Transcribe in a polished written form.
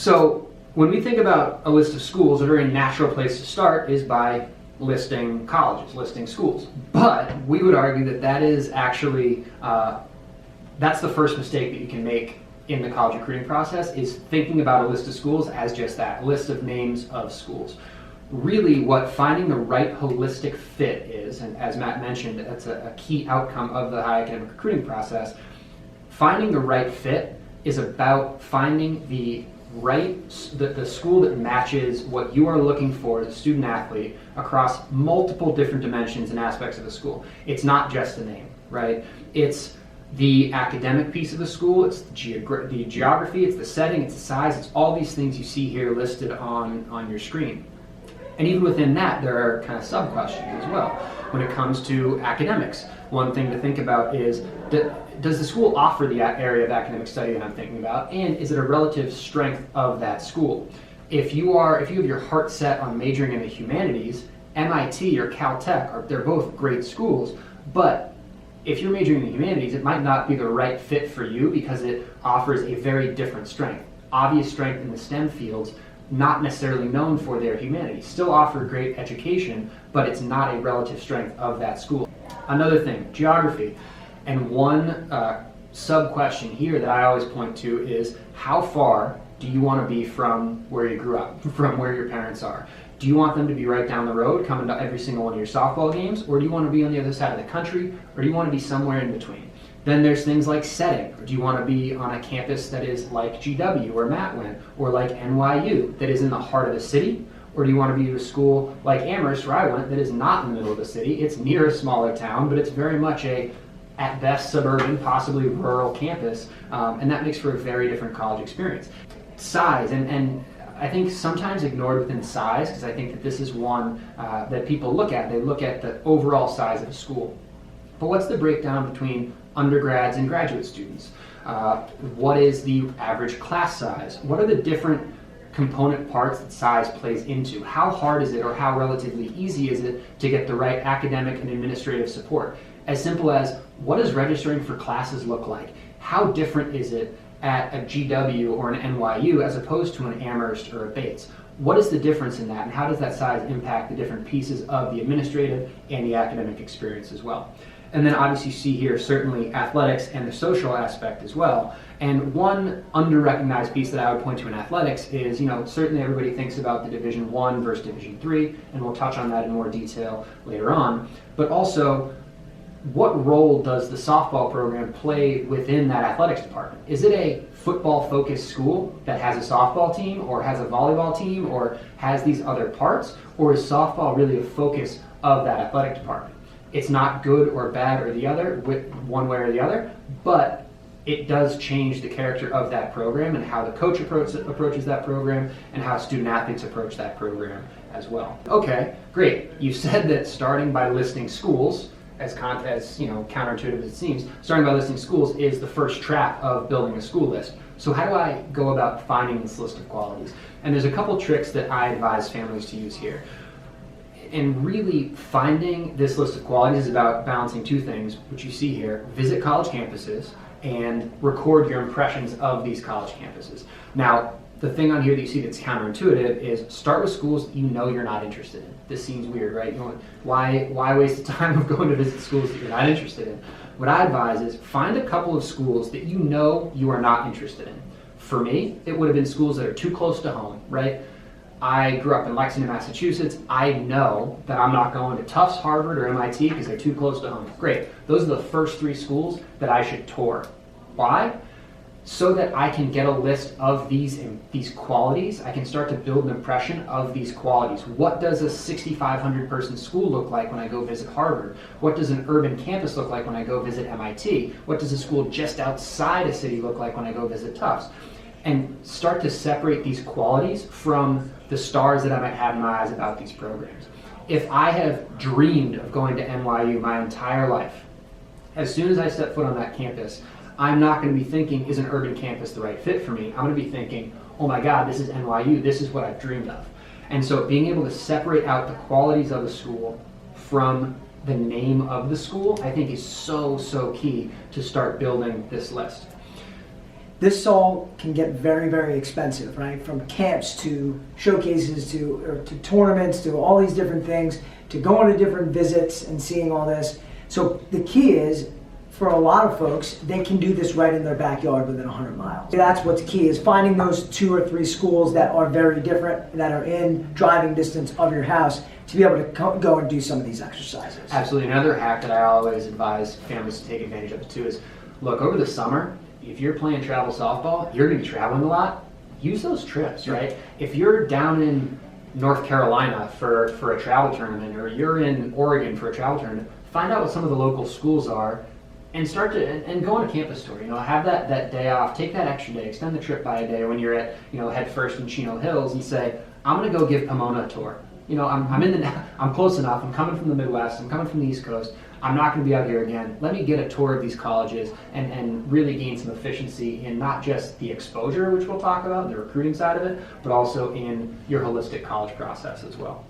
So when we think about a list of schools, a very natural place to start is by listing colleges, listing schools. But we would argue that that is actually, that's the first mistake that you can make in the college recruiting process, is thinking about a list of schools as just that, a list of names of schools. Really what finding the right holistic fit is, and as Matt mentioned, that's a key outcome of the high academic recruiting process. Finding the right fit is about finding the school that matches what you are looking for as a student athlete across multiple different dimensions and aspects of the school. It's not just the name, right? It's the academic piece of the school, it's the geography, it's the setting, it's the size, it's all these things you see here listed on your screen. And even within that, there are kind of sub-questions as well. When it comes to academics, one thing to think about is, does the school offer the area of academic study that I'm thinking about, and is it a relative strength of that school? If you have your heart set on majoring in the humanities, MIT or Caltech, they're both great schools, but if you're majoring in the humanities, it might not be the right fit for you because it offers a very different strength. Obvious strength in the STEM fields, not necessarily known for their humanities. Still offer great education, but it's not a relative strength of that school. Another thing, geography. And one sub-question here that I always point to is, how far do you want to be from where you grew up, from where your parents are? Do you want them to be right down the road, coming to every single one of your softball games, or do you want to be on the other side of the country, or do you want to be somewhere in between? Then there's things like setting. Or do you want to be on a campus that is like GW, where Matt went, or like NYU, that is in the heart of the city? Or do you want to be at a school like Amherst, where I went, that is not in the middle of the city? It's near a smaller town, but it's very much at best, suburban, possibly rural campus, and that makes for a very different college experience. Size, and I think sometimes ignored within size, because I think that this is one that people look at. They look at the overall size of a school. But what's the breakdown between undergrads and graduate students? What is the average class size? What are the different component parts that size plays into? How hard is it, or how relatively easy is it to get the right academic and administrative support? As simple as, what does registering for classes look like? How different is it at a GW or an NYU as opposed to an Amherst or a Bates? What is the difference in that, and how does that size impact the different pieces of the administrative and the academic experience as well? And then obviously you see here certainly athletics and the social aspect as well. And one under-recognized piece that I would point to in athletics is, certainly everybody thinks about the Division I versus Division III, and we'll touch on that in more detail later on. But also, what role does the softball program play within that athletics department? Is it a football-focused school that has a softball team, or has a volleyball team, or has these other parts? Or is softball really a focus of that athletic department? It's not good or bad or the other, one way or the other, but it does change the character of that program and how the coach approaches that program and how student athletes approach that program as well. Okay, great. You said that starting by listing schools, as counterintuitive as it seems, starting by listing schools is the first trap of building a school list. So how do I go about finding this list of qualities? And there's a couple tricks that I advise families to use here. And really, finding this list of qualities is about balancing two things, which you see here: visit college campuses and record your impressions of these college campuses. Now, the thing on here that you see that's counterintuitive is start with schools that you know you're not interested in. This seems weird, right? Why waste the time of going to visit schools that you're not interested in? What I advise is find a couple of schools that you know you are not interested in. For me, it would have been schools that are too close to home, right? I grew up in Lexington, Massachusetts. I know that I'm not going to Tufts, Harvard, or MIT because they're too close to home. Great. Those are the first three schools that I should tour. Why? So that I can get a list of these qualities. I can start to build an impression of these qualities. What does a 6,500 person school look like when I go visit Harvard? What does an urban campus look like when I go visit MIT? What does a school just outside a city look like when I go visit Tufts? And start to separate these qualities from the stars that I might have in my eyes about these programs. If I have dreamed of going to NYU my entire life, as soon as I step foot on that campus, I'm not going to be thinking, is an urban campus the right fit for me? I'm going to be thinking, oh my God, this is NYU, this is what I've dreamed of. And so being able to separate out the qualities of a school from the name of the school, I think is so key to start building this list. this all can get very, very expensive, right? From camps to showcases to tournaments to all these different things, to going to different visits and seeing all this. So the key is, for a lot of folks, they can do this right in their backyard within 100 miles. That's what's key, is finding those 2 or 3 schools that are very different, that are in driving distance of your house, to be able to go and do some of these exercises. Absolutely. Another hack that I always advise families to take advantage of too is, look, over the summer, if you're playing travel softball, you're going to be traveling a lot. Use those trips, right? If you're down in North Carolina for a travel tournament, or you're in Oregon for a travel tournament, find out what some of the local schools are and start to and go on a campus tour. Have that day off, take that extra day, extend the trip by a day when you're at Headfirst in Chino Hills, and say, I'm going to go give Pomona a tour. I'm close enough. I'm coming from the Midwest. I'm coming from the East Coast. I'm not going to be out here again. Let me get a tour of these colleges and really gain some efficiency in not just the exposure, which we'll talk about, the recruiting side of it, but also in your holistic college process as well.